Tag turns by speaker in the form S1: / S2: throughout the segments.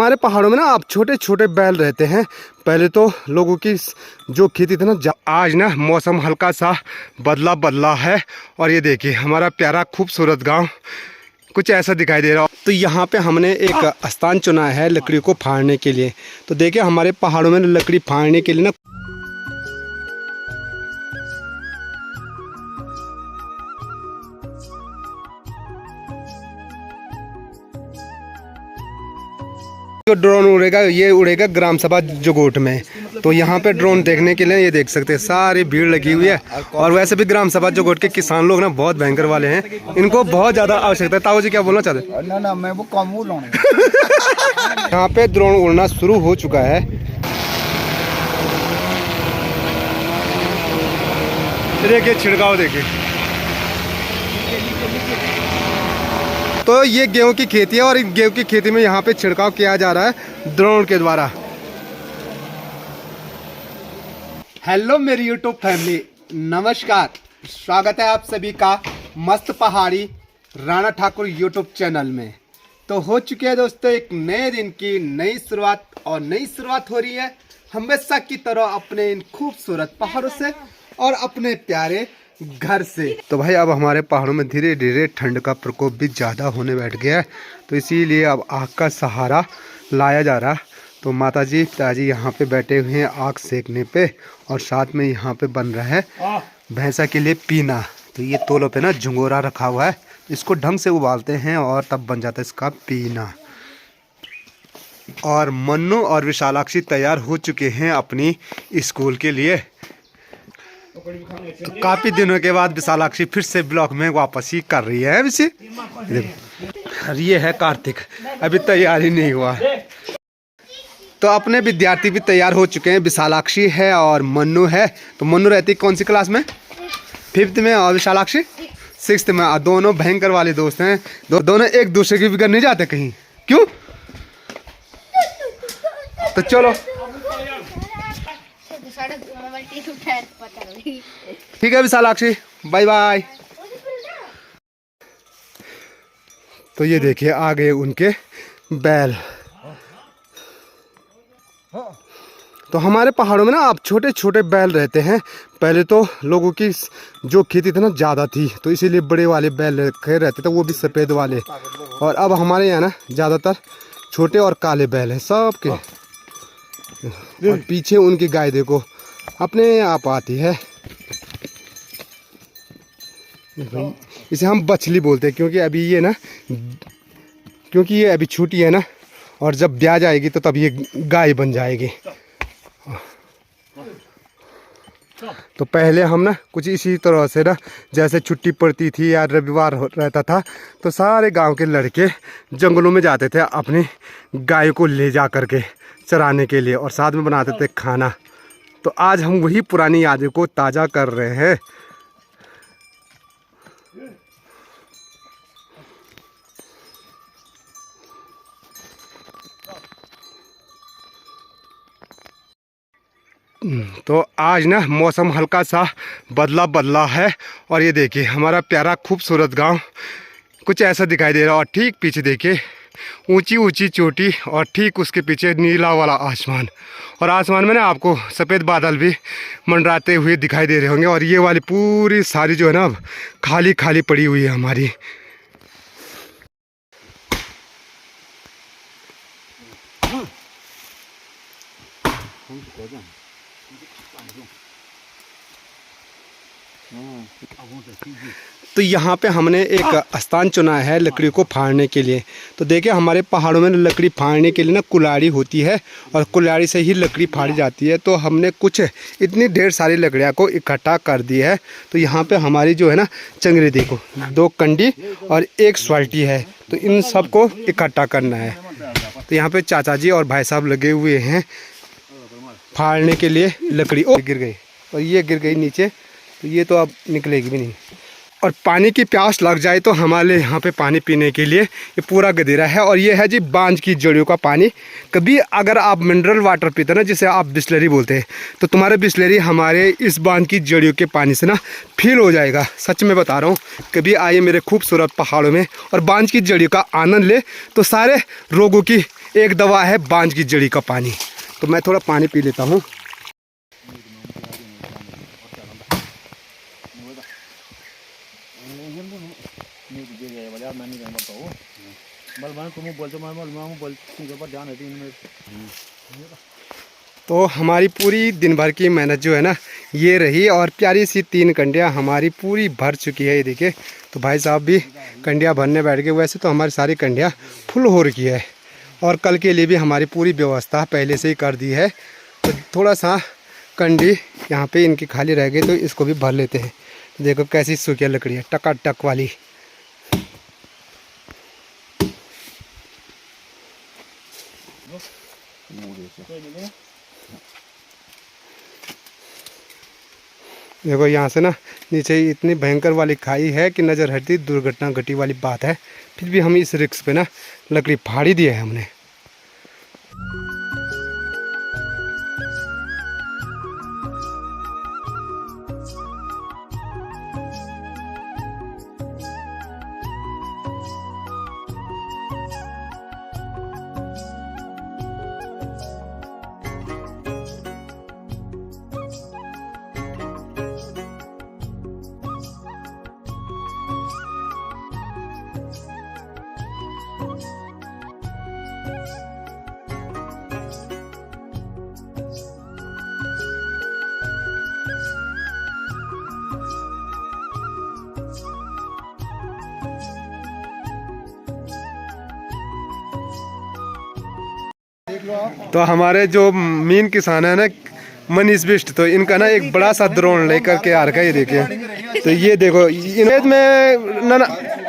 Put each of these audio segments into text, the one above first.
S1: हमारे पहाड़ों में ना अब छोटे छोटे बैल रहते हैं। पहले तो लोगों की जो खेती थी ना, आज ना मौसम हल्का सा बदला बदला है। और ये देखिए हमारा प्यारा खूबसूरत गांव कुछ ऐसा दिखाई दे रहा हो। तो यहाँ पे हमने एक स्थान चुना है लकड़ी को फाड़ने के लिए। तो देखिए हमारे पहाड़ों में लकड़ी फाड़ने के लिए ना जो ड्रोन उड़ेगा ये उड़ेगा ग्राम सभा जोगोट में। तो यहाँ पे ड्रोन देखने के लिए ये देख सकते हैं सारी भीड़ लगी हुई है। और वैसे भी ग्राम सभा जोगोट के किसान लोग ना बहुत भयंकर वाले हैं, इनको बहुत ज्यादा आवश्यकता है। ताऊ जी क्या बोलना चाहते हैं? ना मैं वो कम यहाँ पे ड्रोन उड़ना शुरू हो चुका है। देखिए छिड़काव देखिए। तो ये गेहूं की खेती है और गेहूं की खेती में यहाँ पे छिड़काव किया जा रहा है ड्रोन के द्वारा। हेलो मेरी यूट्यूब फैमिली, नमस्कार, स्वागत है आप सभी का मस्त पहाड़ी राणा ठाकुर यूट्यूब चैनल में। तो हो चुके हैं दोस्तों एक नए दिन की नई शुरुआत, और नई शुरुआत हो रही है हमेशा की तरह अपने इन खूबसूरत पहाड़ों से और अपने प्यारे घर से। तो भाई अब हमारे पहाड़ों में धीरे धीरे ठंड का प्रकोप भी ज़्यादा होने बैठ गया है, तो इसीलिए अब आग का सहारा लाया जा रहा। तो माता जी पिताजी यहाँ पे बैठे हुए हैं आग सेकने पे, और साथ में यहाँ पे बन रहा है भैंसा के लिए पीना। तो ये तोलों पे ना झुंगोरा रखा हुआ है, इसको ढंग से उबालते हैं और तब बन जाता है इसका पीना। और मन्नू और विशालाक्षी तैयार हो चुके हैं अपनी स्कूल के लिए। तो काफी दिनों के बाद विशालाक्षी फिर से ब्लॉग में वापस ही कर रही है। वैसे ये है कार्तिक, अभी तैयार ही नहीं हुआ। तो अपने विद्यार्थी भी तैयार हो चुके हैं, विशालाक्षी है और मन्नू है। तो मन्नू रहती कौन सी क्लास में? 5th में, और विशालाक्षी 6th में। और दोनों भयंकर वाले दोस्त हैं। दोनों एक दूसरे की फिक्र नहीं जाते कहीं, क्यों? तो चलो ठीक है विशालाक्षी, बाय बाय। तो ये देखिए आ गए उनके बैल। तो हमारे पहाड़ों में ना अब छोटे छोटे बैल रहते हैं। पहले तो लोगों की जो खेती थी ना ज़्यादा थी, तो इसीलिए बड़े वाले बैल रखे रहते थे, वो भी सफ़ेद वाले। और अब हमारे यहाँ ना ज़्यादातर छोटे और काले बैल हैं सबके। और पीछे उनकी गाय देखो अपने आप आती है। इसे हम बछली बोलते हैं, क्योंकि अभी ये ना, क्योंकि ये अभी छोटी है ना, और जब ब्याह जाएगी तो तब ये गाय बन जाएगी। तो पहले हम ना कुछ इसी तरह से ना, जैसे छुट्टी पड़ती थी या रविवार रहता था, तो सारे गांव के लड़के जंगलों में जाते थे अपनी गाय को ले जा करके चराने के लिए, और साथ में बनाते थे खाना। तो आज हम वही पुरानी यादें को ताज़ा कर रहे हैं। तो आज ना मौसम हल्का सा बदला बदला है, और ये देखिए हमारा प्यारा खूबसूरत गांव कुछ ऐसा दिखाई दे रहा है। और ठीक पीछे देखिए ऊंची ऊंची चोटी, और ठीक उसके पीछे नीला वाला आसमान। और आसमान में ना आपको सफ़ेद बादल भी मंडराते हुए दिखाई दे रहे होंगे। और ये वाली पूरी सारी जो है ना खाली खाली पड़ी हुई है हमारी। तो यहाँ पे हमने एक स्थान चुना है लकड़ी को फाड़ने के लिए। तो देखिए हमारे पहाड़ों में लकड़ी फाड़ने के लिए ना कुल्हाड़ी होती है, और कुल्हाड़ी से ही लकड़ी फाड़ी जाती है। तो हमने कुछ इतनी ढेर सारी लकड़ियाँ को इकट्ठा कर दी है। तो यहाँ पे हमारी जो है ना चंगरी देखो, 2 कंडी और 1 स्वाल्टी है। तो इन सब को इकट्ठा करना है। तो यहाँ पे चाचा जी और भाई साहब लगे हुए हैं फाड़ने के लिए लकड़ी। ओ गिर गई, और ये गिर गई नीचे, तो ये तो अब निकलेगी भी नहीं। और पानी की प्यास लग जाए तो हमारे यहाँ पे पानी पीने के लिए ये पूरा गदेरा है। और ये है जी बांझ की जड़ियों का पानी। कभी अगर आप मिनरल वाटर पीते ना, जिसे आप बिस्लरी बोलते हैं, तो तुम्हारे बिस्लरी हमारे इस बांझ की जड़ियों के पानी से ना फील हो जाएगा। सच में बता रहा हूँ, कभी आइए मेरे खूबसूरत पहाड़ों में और बांझ की जड़ियों का आनंद ले, तो सारे रोगों की एक दवा है बांझ की जड़ी का पानी। तो मैं थोड़ा पानी पी लेता हूँ। तो हमारी पूरी दिन भर की मेहनत जो है ना ये रही, और प्यारी सी 3 कंडियाँ हमारी पूरी भर चुकी है। ये देखिए, तो भाई साहब भी कंडियाँ भरने बैठ गए। वैसे तो हमारी सारी कंडियाँ फुल हो रखी है, और कल के लिए भी हमारी पूरी व्यवस्था पहले से ही कर दी है। तो थोड़ा सा कंडी यहाँ पे इनकी खाली रह गई, तो इसको भी भर लेते हैं। देखो कैसी सूखी लकड़ी है, टकाटक वाली। देखो यहाँ से ना नीचे इतनी भयंकर वाली खाई है कि नज़र हटती दुर्घटना घटी वाली बात है। फिर भी हम इस रिस्क पे ना लकड़ी फाड़ ही दिए है हमने। तो हमारे जो मीन किसान है ना मनीष बिष्ट, तो इनका ना एक बड़ा सा ड्रोन लेकर के आ रखा है। ये देखिए, तो ये देखो खेत में ना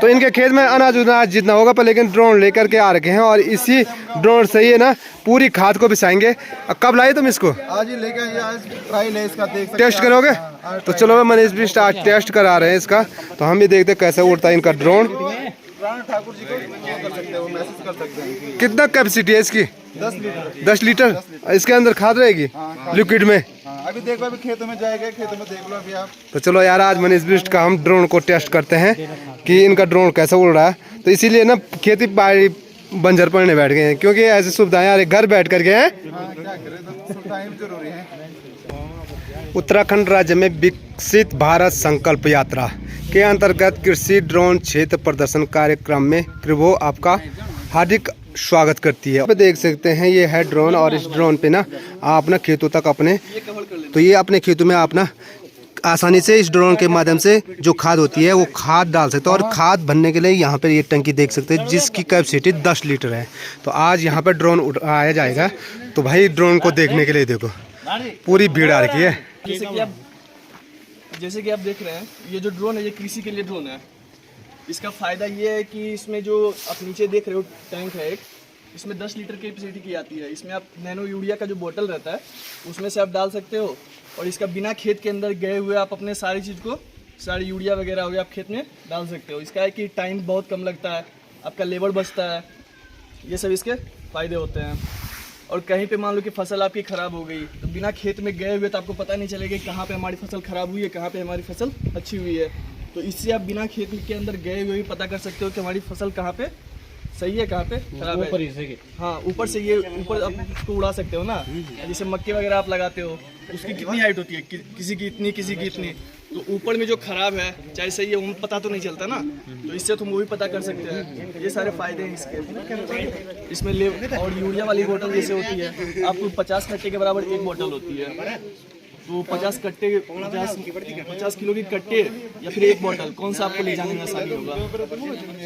S1: तो इनके खेत में अनाज उनाज जितना होगा पर, लेकिन ड्रोन लेकर के आ रखे हैं, और इसी ड्रोन से ही ना पूरी खाद को बिछाएंगे। कब लाए तुम इसको?
S2: आज ही लेके आए, आज ट्रायल है इसका, देख
S1: टेस्ट करोगे? तो चलो मनीष बिष्ट आज टेस्ट करा रहे हैं इसका। तो हम भी देखते कैसे उड़ता है इनका ड्रोन।
S2: ठाकुर जी को कर सकते हो, मैसेज कर सकते हैं।
S1: कितना कैपेसिटी है इसकी?
S2: 10 लीटर।
S1: 10 लीटर इसके अंदर खाद रहेगी लिक्विड में।
S2: अभी देखो, अभी खेतों में जाएगा, खेतों में देख लो अभी आप।
S1: तो चलो यार, आज मनीष बिष्ट का हम ड्रोन को टेस्ट करते हैं कि इनका ड्रोन कैसा उड़ रहा है। तो इसीलिए ना खेती बाड़ी बंजर पड़ने बैठ गए हैं, क्योंकि ऐसी सुविधाएं यार घर बैठ कर गए हैं।
S2: क्या करें, सुविधाएं जरूरी है।
S1: उत्तराखंड राज्य में विकसित भारत संकल्प यात्रा के अंतर्गत कृषि ड्रोन क्षेत्र प्रदर्शन कार्यक्रम में प्रभु आपका हार्दिक स्वागत करती है। आप देख सकते हैं ये है ड्रोन, और इस ड्रोन पे ना आप ना खेतों तक अपने, तो ये अपने खेतों में आप ना आसानी से इस ड्रोन के माध्यम से जो खाद होती है वो खाद डाल सकते हो। और खाद भरने के लिए यहाँ पे ये टंकी देख सकते हैं जिसकी कैपेसिटी 10 लीटर है। तो आज यहाँ पे ड्रोन उड़ाया जाएगा। तो भाई ड्रोन को देखने के लिए देखो पूरी भीड़ आ रखी है।
S3: जैसे कि आप देख रहे हैं, ये जो ड्रोन है ये कृषि के लिए ड्रोन है। इसका फ़ायदा ये है कि इसमें जो आप नीचे देख रहे हो टैंक है एक, इसमें 10 लीटर की कैपेसिटी की आती है। इसमें आप नैनो यूरिया का जो बोतल रहता है उसमें से आप डाल सकते हो, और इसका बिना खेत के अंदर गए हुए आप अपने सारी चीज़ को, सारी यूरिया वगैरह हो गया, आप खेत में डाल सकते हो। इसका है कि टाइम बहुत कम लगता है, आपका लेबर बचता है, ये सब इसके फ़ायदे होते हैं। और कहीं पे मान लो कि फसल आपकी ख़राब हो गई, तो बिना खेत में गए हुए तो आपको पता नहीं चलेगा कि कहाँ पे हमारी फसल ख़राब हुई है, कहाँ पे हमारी फसल अच्छी हुई है। तो इससे आप बिना खेत के अंदर गए हुए भी पता कर सकते हो कि हमारी फसल कहाँ पे सही है, कहाँ पे खराब है। हाँ, ऊपर से ये ऊपर आप उसको उड़ा सकते हो ना। जैसे मक्के वगैरह आप लगाते हो, उसकी कितनी हाइट होती है, किसी की इतनी, किसी की इतनी। तो ऊपर में जो खराब है चाहे सही है, वो पता तो नहीं चलता ना। तो इससे तुम वो भी पता कर सकते हैं। ये सारे फायदे हैं इसके। इसमें ले और यूरिया वाली बोतल जैसे होती है, आपको 50 कट्टे के बराबर एक बोतल होती है। तो 50 कट्टे 50 किलो की कट्टे या फिर एक बोतल, कौन सा आपको ले जाने में आसानी होगा?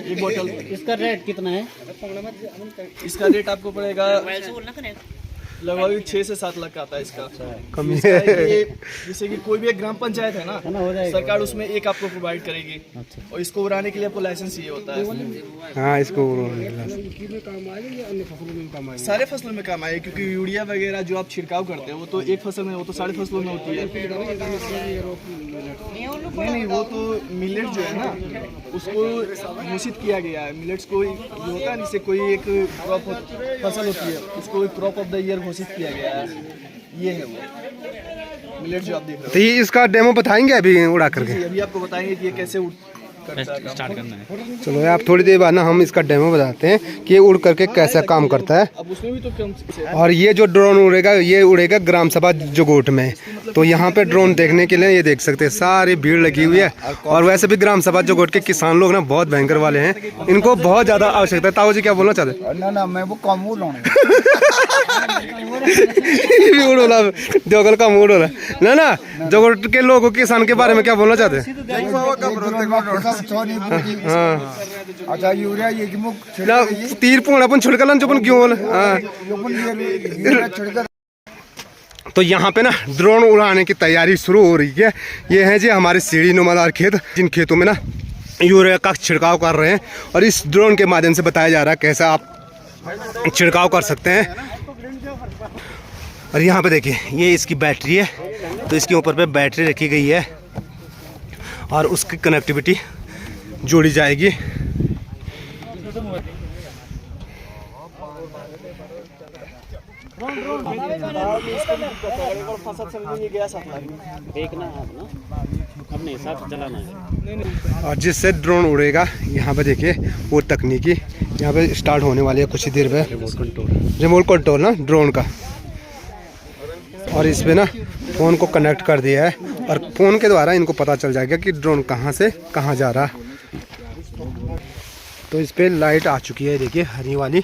S3: एक बोतल।
S4: इसका रेट कितना है?
S3: इसका रेट आपको पड़ेगा लगभग 6 से 7 लाख का आता है इसका।
S1: कम
S3: इसका है कि जैसे कि कोई भी एक ग्राम पंचायत है ना, सरकार उसमें एक आपको प्रोवाइड करेगी, और इसको उड़ाने के लिए आपको लाइसेंस चाहिए होता है।
S1: हाँ, इसको
S3: सारे फसलों में काम आए, क्योंकि यूरिया वगैरह जो आप छिड़काव करते हैं वो तो एक फसल में, वो तो सारे फसलों में होती है। नहीं, वो तो मिलेट जो है ना उसको घोषित किया गया है। मिलेट्स को जो होता है, जैसे कोई एक क्रॉप फसल होती है उसको क्रॉप ऑफ द ईयर घोषित किया गया है। ये है वो मिलेट जो आप देख रहे हो।
S1: तो ये इसका डेमो बताएंगे अभी उड़ा करके?
S3: अभी आपको बताएंगे कि ये कैसे स्टार्ट करना है।
S1: चलो आप थोड़ी देर बाद ना हम इसका डेमो बताते हैं कि ये उड़ करके कैसा काम करता है।
S3: अब उसमें भी तो कम से
S1: और ये जो ड्रोन उड़ेगा ये उड़ेगा ग्राम सभा जोगोट में। तो यहाँ पे ड्रोन देखने के लिए ये देख सकते हैं सारी भीड़ लगी हुई है। और वैसे भी ग्राम सभा जोगोट के किसान लोग ना बहुत भयंकर वाले हैं, इनको बहुत ज़्यादा आवश्यकता है। ताऊ जी क्या बोलना चाहते हैं?
S2: ना मैं वो कम
S1: उड़ोला जोगल का मूड हो रहा है ना। जोगोट के लोगों किसान के बारे में क्या बोलना चाहते हैं? हाँ
S2: अच्छा यूरिया ये
S1: ना तीर पूर्ण अपन छिड़कलन जो अपन क्यों बोले। हाँ तो यहाँ पे ना ड्रोन उड़ाने की तैयारी शुरू हो रही है। ये है जी हमारे सीढ़ी नुमादार खेत, जिन खेतों में ना यूरिया का छिड़काव कर रहे हैं और इस ड्रोन के माध्यम से बताया जा रहा है कैसा आप छिड़काव कर सकते हैं। और यहाँ पे देखिए ये इसकी बैटरी है, तो इसके ऊपर पे बैटरी रखी गई है और उसकी कनेक्टिविटी जोड़ी जाएगी।
S4: अपने हिसाब से चलाना है।
S1: और जिससे ड्रोन उड़ेगा यहाँ पे देखिए वो तकनीकी यहाँ पे स्टार्ट होने वाली है कुछ ही देर में। रिमोट कंट्रोल ना ड्रोन का। और इस पे ना फ़ोन को कनेक्ट कर दिया है और फ़ोन के द्वारा इनको पता चल जाएगा कि ड्रोन कहाँ से कहाँ जा रहा। तो इस पे लाइट आ चुकी है देखिए हरी वाली।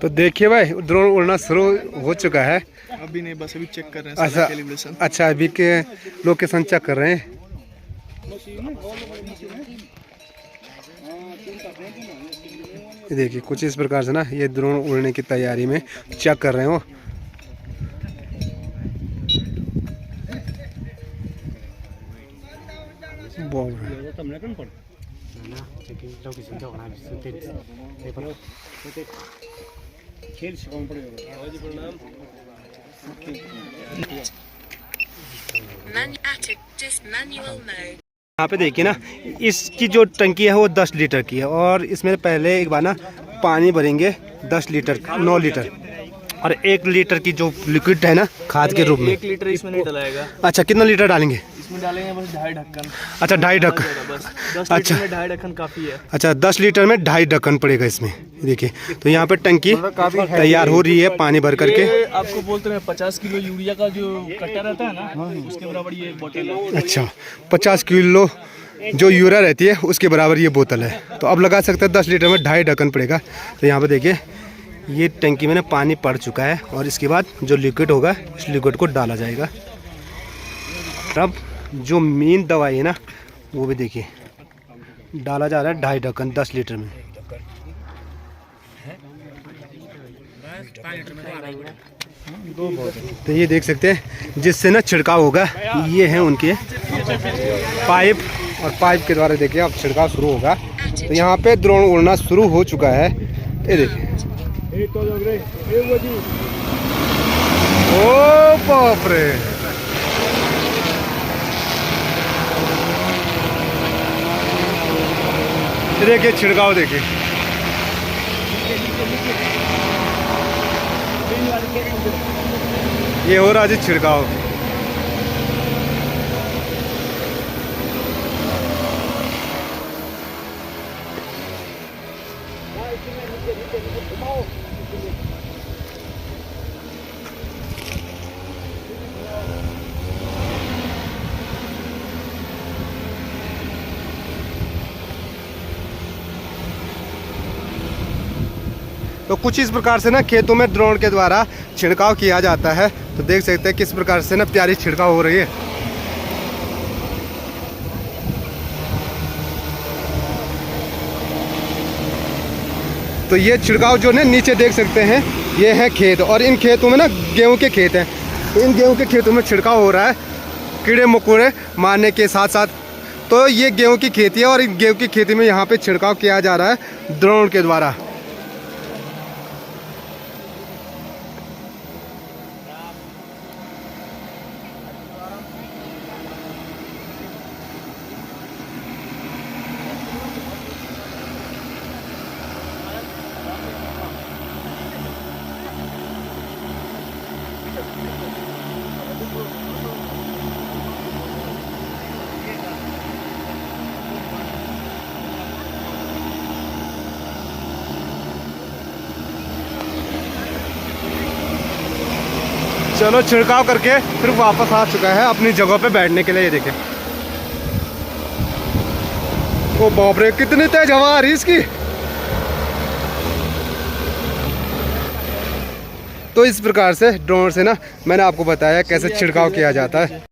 S1: तो देखिए भाई ड्रोन उड़ना शुरू हो चुका है।
S3: अभी नहीं, बस अभी चेक कर रहे हैं।
S1: अच्छा अभी के लोकेशन चेक कर रहे हैं। ये देखिए कुछ इस प्रकार से ना ये ड्रोन उड़ने की तैयारी में चेक कर रहे हो। यहाँ पे देखिए ना इसकी जो टंकी है वो 10 लीटर की है और इसमें पहले एक बार ना पानी भरेंगे 10 लीटर 9 लीटर और 1 लीटर की जो लिक्विड है ना खाद के रूप में।
S3: 1 लीटर इसमें नहीं डलाएगा।
S1: अच्छा कितना लीटर डालेंगे
S3: इसमें? डालेंगे बस 2.5 ढक्कन।
S1: अच्छा 2.5 ढक्कन,
S3: बस 10 लीटर में 2.5 ढक्कन काफ़ी है।
S1: अच्छा 10 लीटर में 2.5 ढक्कन पड़ेगा इसमें। देखिए तो यहाँ पे टंकी तैयार हो रही है पानी भर करके।
S3: आपको बोलते हैं 50 किलो यूरिया का जो कट्टा रहता है ना, उसके बराबर ये बोतल है।
S1: अच्छा 50 किलो जो यूरिया रहती है उसके बराबर ये बोतल है। तो अब लगा सकते हैं 10 लीटर में 2.5 ढक्कन पड़ेगा। तो यहाँ पे देखिए ये टंकी में ना पानी पड़ चुका है और इसके बाद जो लिक्विड होगा इस लिक्विड को डाला जाएगा। तब जो मेन दवाई है ना वो भी देखिए डाला जा रहा है 2.5 ढक्कन 10 लीटर में। तो ये देख सकते हैं जिससे ना छिड़काव होगा। ये हैं उनके पाइप और पाइप के द्वारा देखिए अब छिड़काव शुरू होगा। तो यहाँ पे ड्रोन उड़ना शुरू हो चुका है। ये देखिए ओ बाप रे, देखिए छिड़काव देखिए। ये हो रहा है छिड़काव। तो कुछ इस प्रकार से ना खेतों में ड्रोन के द्वारा छिड़काव किया जाता है। तो देख सकते हैं किस प्रकार से ना प्यारी छिड़काव हो रही है। तो ये छिड़काव जो है नीचे देख सकते हैं ये है खेत और इन खेतों में ना गेहूं के खेत हैं। तो इन गेहूं के खेतों में छिड़काव हो रहा है कीड़े मकोड़े मारने के साथ साथ। तो ये गेहूं की खेती है और इन गेहूं की खेती में यहाँ पे छिड़काव किया जा रहा है ड्रोन के द्वारा। चलो छिड़काव करके फिर वापस आ चुका है अपनी जगह पे बैठने के लिए। ये देखें, ओ बाप रे कितनी तेज हवा आ रही इसकी। तो इस प्रकार से ड्रोन से ना मैंने आपको बताया कैसे छिड़काव किया जाता है।